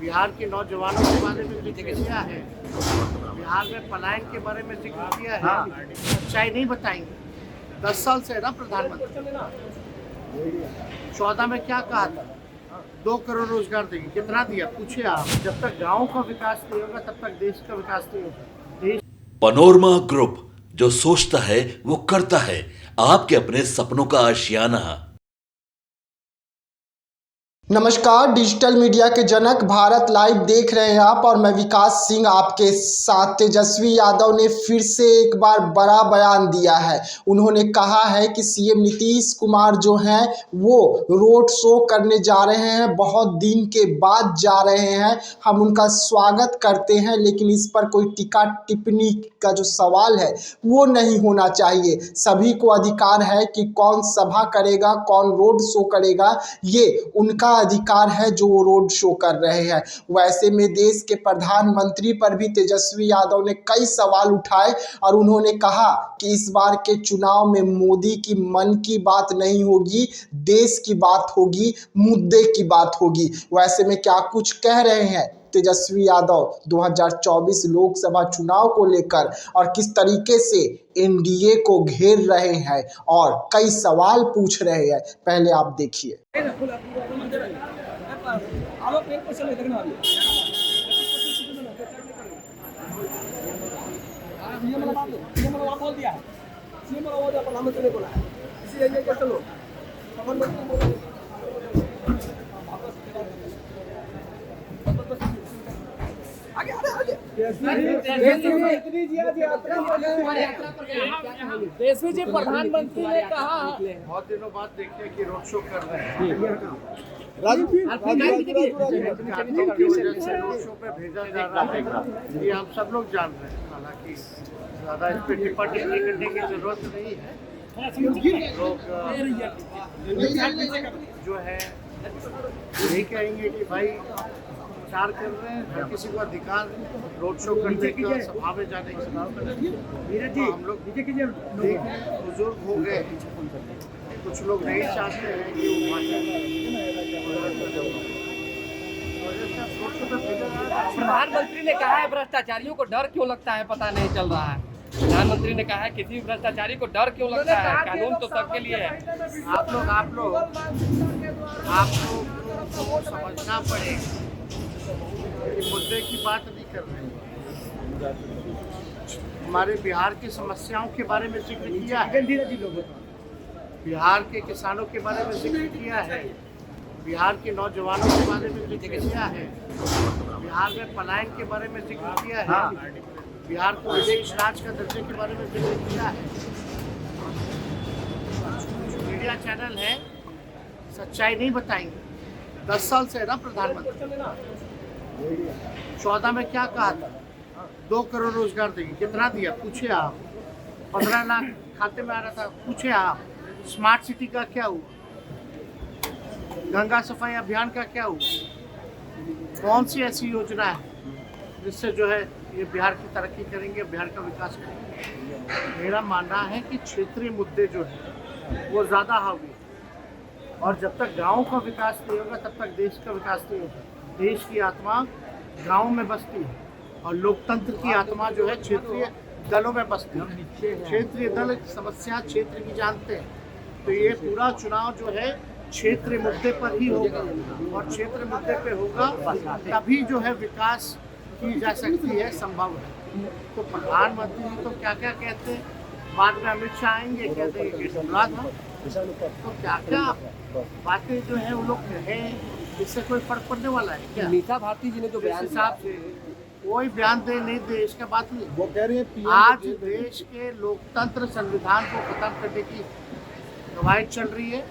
बिहार के नौजवानों के बारे में जिक्र किया है, बिहार में पलायन के बारे में जिक्र किया है, सच्चाई नहीं बताएंगे। 10 साल से है ना प्रधानमंत्री। 14 में क्या कहा था? 2 करोड़ रोजगार देंगे, कितना दिया पूछे आप। जब तक गाँव का विकास नहीं होगा तब तक देश का विकास नहीं होगा। पनोरमा ग्रुप, जो सोचता है वो करता है। आपके अपने सपनों का आशियाना। नमस्कार, डिजिटल मीडिया के जनक भारत लाइव देख रहे हैं आप, और मैं विकास सिंह आपके साथ। तेजस्वी यादव ने फिर से एक बार बड़ा बयान दिया है। उन्होंने कहा है कि सीएम नीतीश कुमार जो हैं वो रोड शो करने जा रहे हैं, बहुत दिन के बाद जा रहे हैं। हम उनका स्वागत करते हैं, लेकिन इस पर कोई टीका टिप्पणी का जो सवाल है वो नहीं होना चाहिए। सभी को अधिकार है कि कौन सभा करेगा, कौन रोड शो करेगा, ये उनका अधिकार है जो वो रोड शो कर रहे हैं। वैसे में देश के प्रधानमंत्री पर भी तेजस्वी यादव ने कई सवाल उठाए, और उन्होंने कहा कि इस बार के चुनाव में मोदी की मन की बात नहीं होगी, देश की बात होगी, मुद्दे की बात होगी। वैसे में क्या कुछ कह रहे हैं तेजस्वी यादव 2024 लोकसभा चुनाव को लेकर, और किस तरीके से एनडीए को घेर रहे हैं और कई सवाल पूछ रहे हैं, पहले आप देखिए। तेजस्वी जी, प्रधानमंत्री ने कहा बहुत दिनों बाद देखते हैं कि रोड शो कर रहे हैं। रोड शो पे भेजा जा रहा है, ये हम सब लोग जान रहे हैं। हालांकि ज़्यादा इस पर टिप्पा टिप्पणी करने की जरूरत नहीं है। लोग जो है यही कहेंगे कि भाई प्रचार कर रहे हैं, हर किसी को अधिकार रोड शो करने का, सभा में जाने का। हम लोग देख रहे हैं, बुजुर्ग हो गए, कुछ लोग नहीं चाहते हैं कि वो प्रधानमंत्री ने कहा है भ्रष्टाचारियों को डर क्यों लगता है पता नहीं चल रहा है। प्रधानमंत्री ने कहा है किसी भी भ्रष्टाचारी को डर क्यों लगता है, कानून तो सबके लिए है। आप लोग को समझना पड़ेगा कि मुद्दे की बात नहीं कर रहे हैं। हमारे बिहार की समस्याओं के बारे में जिक्र किया है, बिहार के किसानों के बारे में जिक्र किया है, बिहार के नौजवानों के बारे में जिक्र किया है, बिहार में पलायन के बारे में जिक्र किया है, बिहार को विशेष राज्य का दर्जे के बारे में जिक्र किया है। मीडिया चैनल है, सच्चाई नहीं बताएंगे। 10 साल से है ना प्रधानमंत्री। 14 में क्या कहा था? 2 करोड़ रोजगार देंगे, कितना दिया पूछे आप। 15 लाख खाते में आ रहा था, पूछे आप। स्मार्ट सिटी का क्या हुआ? गंगा सफाई अभियान का क्या हुआ? कौन सी ऐसी योजना है जिससे जो है ये बिहार की तरक्की करेंगे, बिहार का विकास करेंगे? मेरा मानना है कि क्षेत्रीय मुद्दे जो है वो ज़्यादा हावी है, और जब तक गाँव का विकास नहीं होगा तब तक देश का विकास नहीं होगा। देश की आत्मा गांव में बसती है, और लोकतंत्र की आत्मा जो है क्षेत्रीय दलों में बसती है। क्षेत्रीय दल समस्या क्षेत्र की जानते हैं, तो ये पूरा चुनाव जो है क्षेत्रीय मुद्दे पर ही होगा, और क्षेत्र मुद्दे पे होगा तभी जो है विकास की जा सकती है, संभव है। तो प्रधानमंत्री जी तो क्या क्या कहते हैं, बाद में अमित शाह आएंगे, कहते हैं कि जुमला था। तो क्या क्या बातें जो है वो लोग कहें, इससे कोई फर्क पड़ने वाला है क्या? मीसा भारती जी ने जो बयान हिसाब से कोई बयान दे नहीं दे, इसका बात नहीं। वो कह रही है आज देश के लोकतंत्र संविधान को खत्म करने की कवायद चल रही है,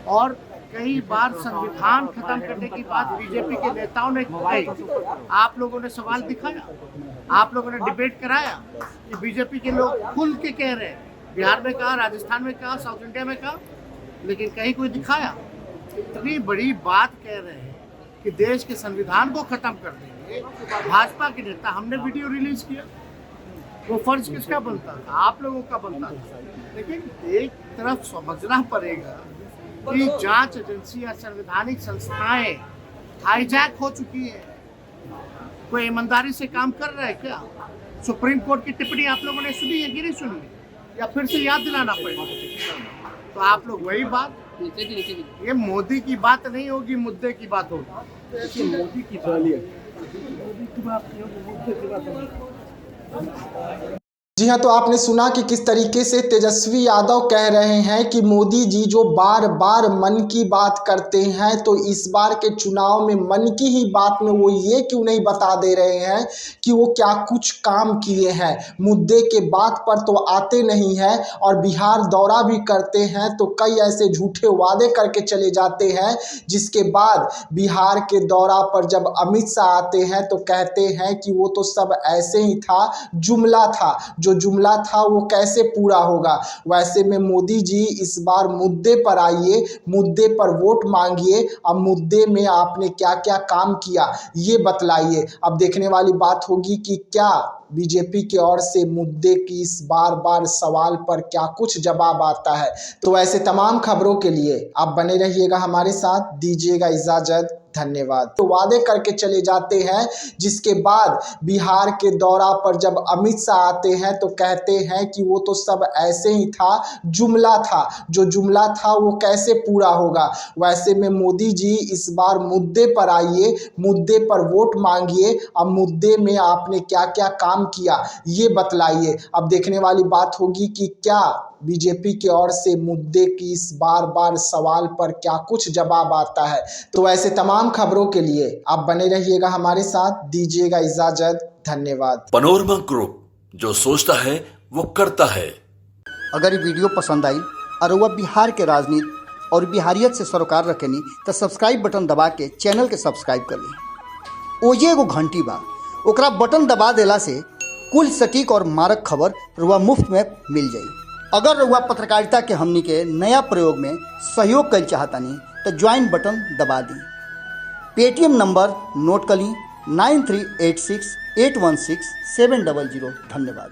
और कई बार संविधान खत्म करने की बात बीजेपी के नेताओं ने कही। आप लोगों ने सवाल दिखाया, आप लोगों ने डिबेट कराया कि बीजेपी के लोग खुल के कह रहे हैं, बिहार में कहा, राजस्थान में कहा, साउथ इंडिया में कहा, लेकिन कहीं कोई दिखाया? इतनी बड़ी बात कह रहे हैं कि देश के संविधान को खत्म कर देंगे भाजपा के नेता। हमने वीडियो रिलीज किया, वो फर्ज किसका बनता था? आप लोगों का बनता था। लेकिन एक तरफ समझना पड़ेगा कि जांच एजेंसी या संवैधानिक संस्थाएं हाईजैक हो चुकी है। कोई ईमानदारी से काम कर रहा है क्या? सुप्रीम कोर्ट की टिप्पणी आप लोगों ने सुनी है कि नहीं सुनी है, या फिर से याद दिलाना पड़ेगा? तो आप लोग वही बात, ये मोदी की बात नहीं होगी, मुद्दे की बात होगी। मोदी की जी हाँ, तो आपने सुना कि किस तरीके से तेजस्वी यादव कह रहे हैं कि मोदी जी जो बार बार मन की बात करते हैं, तो इस बार के चुनाव में मन की ही बात में वो ये क्यों नहीं बता दे रहे हैं कि वो क्या कुछ काम किए हैं। मुद्दे के बात पर तो आते नहीं हैं, और बिहार दौरा भी करते हैं तो कई ऐसे झूठे वादे करके चले जाते हैं, जिसके बाद बिहार के दौरा पर जब अमित शाह आते हैं तो कहते हैं कि वो तो सब ऐसे ही था, जुमला था, जो जुमला था वो कैसे पूरा होगा। वैसे में मोदी जी इस बार मुद्दे पर आइए, मुद्दे पर वोट मांगिए। अब मुद्दे में आपने क्या क्या काम किया ये बतलाइए। अब देखने वाली बात होगी कि क्या बीजेपी की ओर से मुद्दे की इस बार बार सवाल पर क्या कुछ जवाब आता है। तो ऐसे तमाम खबरों के लिए आप बने रहिएगा हमारे साथ, दीजिएगा इजाजत, धन्यवाद। तो वादे करके चले जाते हैं, जिसके बाद बिहार के दौरा पर जब अमित शाह आते हैं तो कहते हैं कि वो तो सब ऐसे ही था, जुमला था, जो जुमला था वो कैसे पूरा होगा। वैसे में मोदी जी इस बार मुद्दे पर आइए, मुद्दे पर वोट मांगिए। अब मुद्दे में आपने क्या क्या काम किया ये बतलाइए। अब देखने वाली बात होगी कि क्या बीजेपी की ओर से मुद्दे की इस बार बार सवाल पर क्या कुछ जवाब आता है। तो ऐसे तमाम खबरों के लिए आप बने रहिएगा हमारे साथ, दीजिएगा इजाजत, धन्यवाद। पनोरमा ग्रुप, जो सोचता है वो करता है। अगर ये वीडियो पसंद आई और वह बिहार के राजनीति और बिहारियत से सरोकार रखेनी तो सब्सक्राइब बटन दबा के चैनल के सब्सक्राइब कर ली। ओजे एगो घंटी बा, ओकरा बटन दबा देला से कुल सटीक और मारक खबर रुआ मुफ्त में मिल जाई। अगर रुआ पत्रकारिता के हमनी के नया प्रयोग में सहयोग कर चाहतानी तो ज्वाइन बटन दबा दी। पेटीएम नंबर नोट कर ली 9386816700। धन्यवाद।